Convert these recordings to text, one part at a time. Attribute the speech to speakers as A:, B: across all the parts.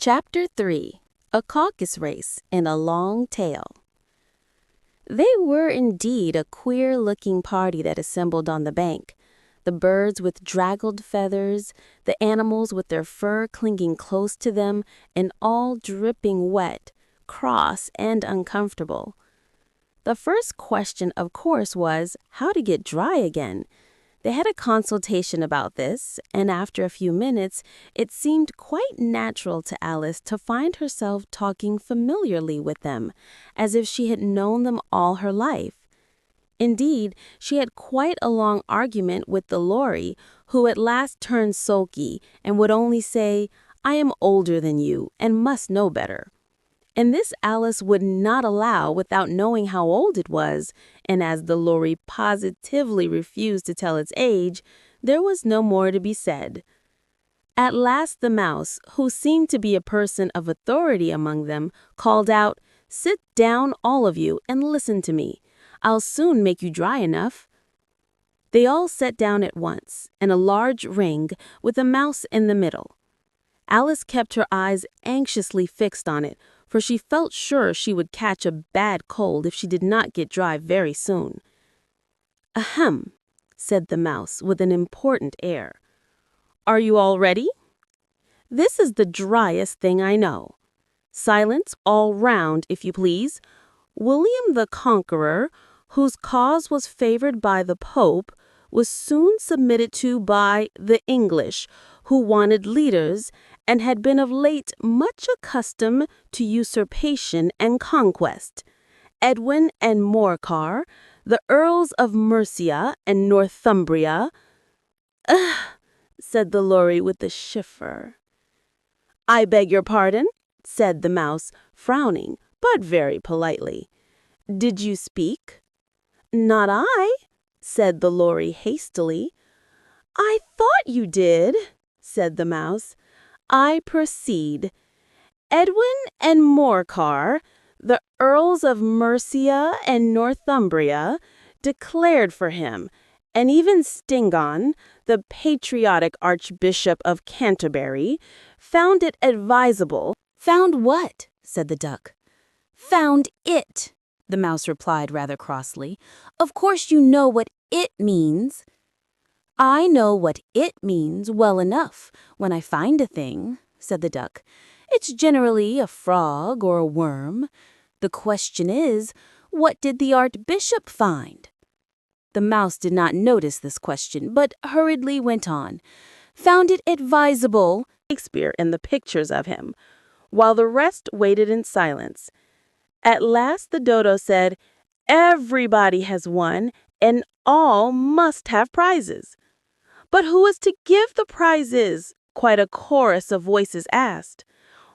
A: Chapter 3. A Caucus-Race in a Long Tail. They were indeed a queer-looking party that assembled on the bank. The birds with draggled feathers, the animals with their fur clinging close to them, and all dripping wet, cross, and uncomfortable. The first question, of course, was how to get dry again. They had a consultation about this, and after a few minutes, it seemed quite natural to Alice to find herself talking familiarly with them, as if she had known them all her life. Indeed, she had quite a long argument with the Lory, who at last turned sulky and would only say, "I am older than you and must know better." And this Alice would not allow without knowing how old it was, and as the Lory positively refused to tell its age, there was no more to be said. At last the mouse, who seemed to be a person of authority among them, called out, "Sit down, all of you, and listen to me. I'll soon make you dry enough." They all sat down at once, in a large ring, with a mouse in the middle. Alice kept her eyes anxiously fixed on it, for she felt sure she would catch a bad cold if she did not get dry very soon. "Ahem," said the mouse with an important air. "Are you all ready? This is the driest thing I know. Silence all round, if you please. William the Conqueror, whose cause was favored by the Pope, was soon submitted to by the English, who wanted leaders, and had been of late much accustomed to usurpation and conquest. Edwin and Morcar, the Earls of Mercia and Northumbria—" "Ugh," said the Lory with a shiver. "I beg your pardon," said the mouse, frowning, but very politely. "Did you speak?" "Not I," said the Lory hastily. "I thought you did," said the mouse. "I proceed. Edwin and Morcar, the Earls of Mercia and Northumbria, declared for him, and even Stingon, the patriotic Archbishop of Canterbury, found it advisable."
B: "Found what?" said the duck. "Found it," the mouse replied rather crossly. "Of course you know what it means." "I know what it means well enough when I find a thing," said the duck. "It's generally a frog or a worm. The question is, what did the Archbishop find?" The mouse did not notice this question, but hurriedly went on. "Found it advisable,"
A: Shakespeare and the pictures of him, while the rest waited in silence. At last the dodo said, "Everybody has won, and all must have prizes." "But who is to give the prizes?" quite a chorus of voices asked.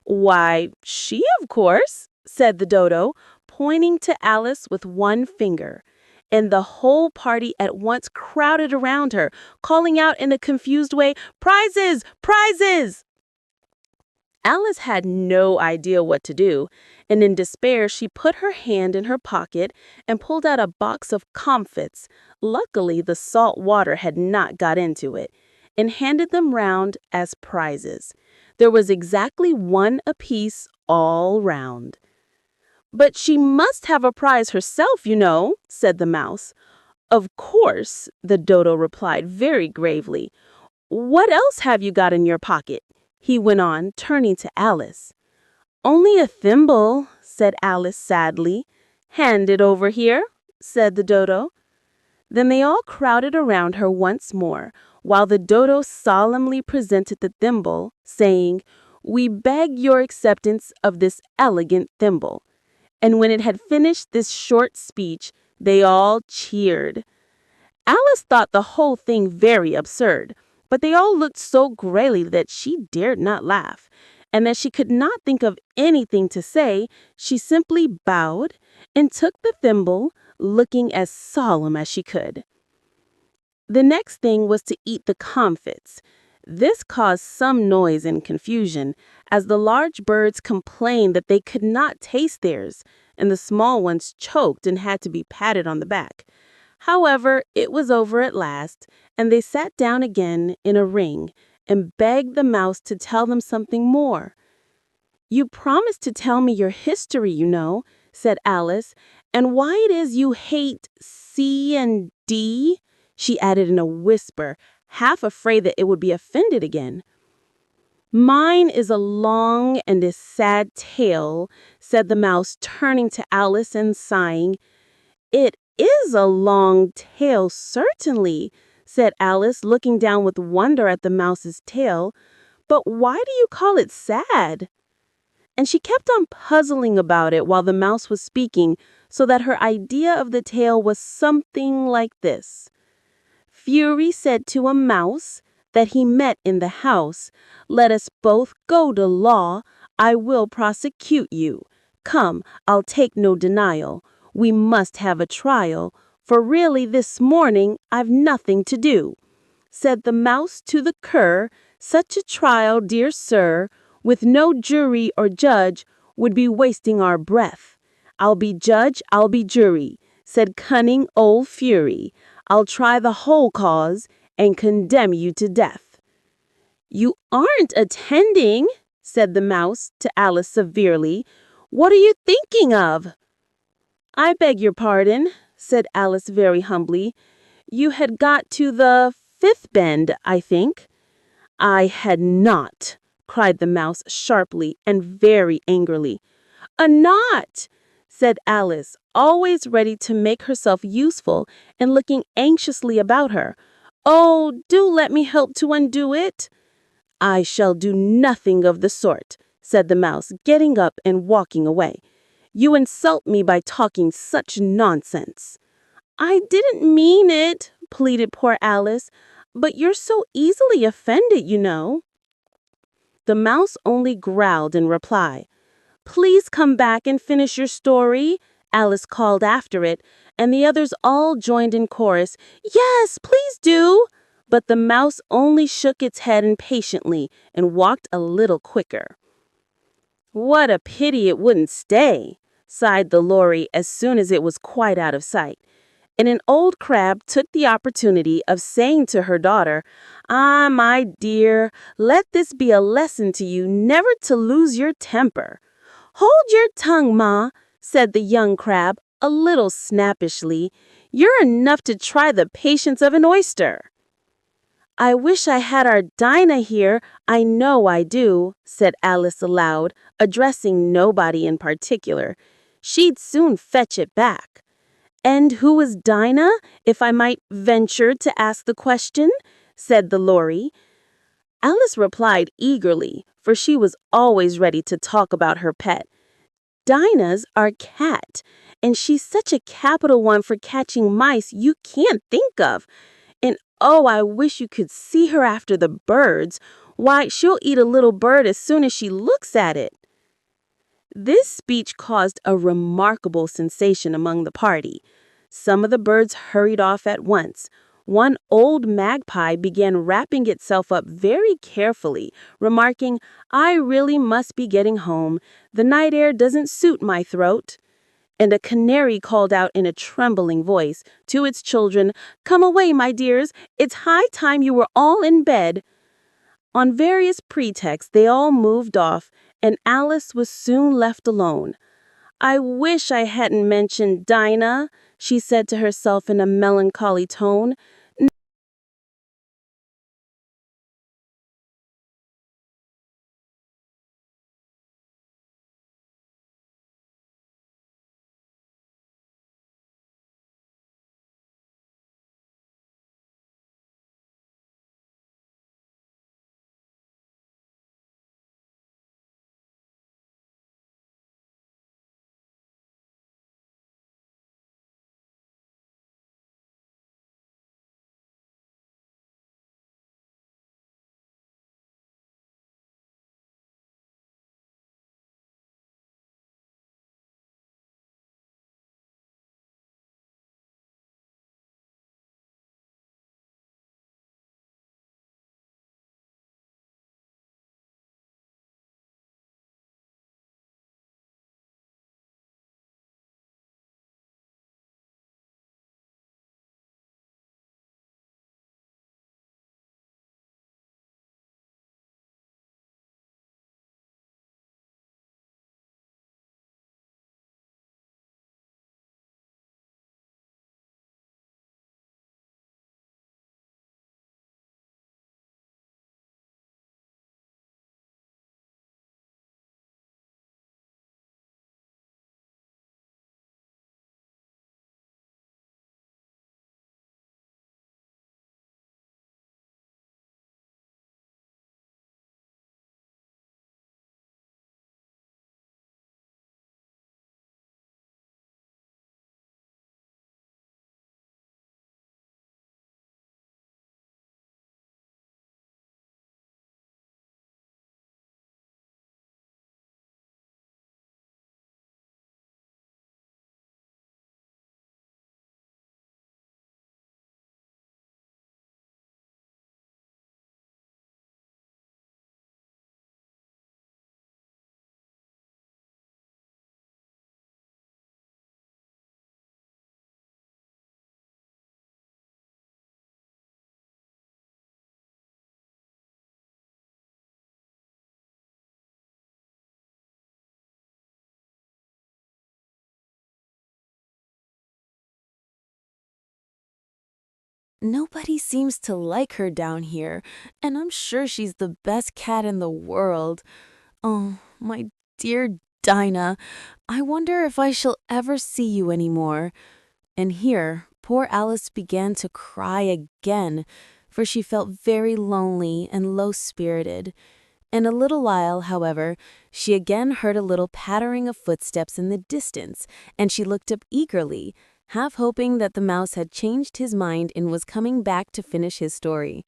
A: "Why, she, of course," said the dodo, pointing to Alice with one finger. And the whole party at once crowded around her, calling out in a confused way, "Prizes! Prizes!" Alice had no idea what to do, and in despair she put her hand in her pocket and pulled out a box of comfits. Luckily, the salt water had not got into it, and handed them round as prizes. There was exactly one apiece all round. "But she must have a prize herself, you know," said the mouse. "Of course," the dodo replied very gravely. "What else have you got in your pocket?" he went on, turning to Alice. "Only a thimble," said Alice sadly. "Hand it over here," said the dodo. Then they all crowded around her once more, while the dodo solemnly presented the thimble, saying, "We beg your acceptance of this elegant thimble." And when it had finished this short speech, they all cheered. Alice thought the whole thing very absurd, but they all looked so grayly that she dared not laugh, and as she could not think of anything to say, she simply bowed and took the thimble, looking as solemn as she could. The next thing was to eat the comfits. This caused some noise and confusion, as the large birds complained that they could not taste theirs, and the small ones choked and had to be patted on the back. However, it was over at last, and they sat down again in a ring and begged the mouse to tell them something more. "You promised to tell me your history, you know," said Alice, "and why it is you hate C and D," she added in a whisper, half afraid that it would be offended again. "Mine is a long and a sad tale," said the mouse, turning to Alice and sighing. "It is a long tale, certainly," said Alice, looking down with wonder at the mouse's tail. "But why do you call it sad?" And she kept on puzzling about it while the mouse was speaking, so that her idea of the tale was something like this. Fury said to a mouse that he met in the house, "Let us both go to law. I will prosecute you. Come, I'll take no denial. We must have a trial, for really this morning I've nothing to do." Said the mouse to the cur, "Such a trial, dear sir, with no jury or judge, would be wasting our breath." "I'll be judge, I'll be jury," said cunning old Fury. "I'll try the whole cause and condemn you to death." "You aren't attending," said the mouse to Alice severely. "What are you thinking of?" "I beg your pardon," said Alice very humbly. "You had got to the fifth bend, I think." "I had not," cried the mouse sharply and very angrily. "A knot," said Alice, always ready to make herself useful and looking anxiously about her. "Oh, do let me help to undo it." "I shall do nothing of the sort," said the mouse, getting up and walking away. "You insult me by talking such nonsense." "I didn't mean it," pleaded poor Alice, "but you're so easily offended, you know." The mouse only growled in reply. "Please come back and finish your story," Alice called after it, and the others all joined in chorus, "Yes, please do." But the mouse only shook its head impatiently and walked a little quicker. "What a pity it wouldn't stay," sighed the lory as soon as it was quite out of sight. And an old crab took the opportunity of saying to her daughter, "Ah, my dear, let this be a lesson to you never to lose your temper." "Hold your tongue, Ma," said the young crab, a little snappishly. "You're enough to try the patience of an oyster." "I wish I had our Dinah here, I know I do," said Alice aloud, addressing nobody in particular. "She'd soon fetch it back." "And who is Dinah, if I might venture to ask the question?" said the lory. Alice replied eagerly, for she was always ready to talk about her pet. "Dinah's our cat, and she's such a capital one for catching mice you can't think of. And oh, I wish you could see her after the birds. Why, she'll eat a little bird as soon as she looks at it." This speech caused a remarkable sensation among the party. Some of the birds hurried off at once. One old magpie began wrapping itself up very carefully, remarking, "I really must be getting home. The night air doesn't suit my throat." And a canary called out in a trembling voice to its children, "Come away, my dears. It's high time you were all in bed." On various pretexts, they all moved off, and Alice was soon left alone. "I wish I hadn't mentioned Dinah," she said to herself in a melancholy tone.
B: Nobody seems to like her down here, and I'm sure she's the best cat in the world. Oh, my dear Dinah, I wonder if I shall ever see you anymore." And here poor Alice began to cry again, for she felt very lonely and low-spirited. In a little while, however, she again heard a little pattering of footsteps in the distance, and she looked up eagerly, half hoping that the mouse had changed his mind and was coming back to finish his story.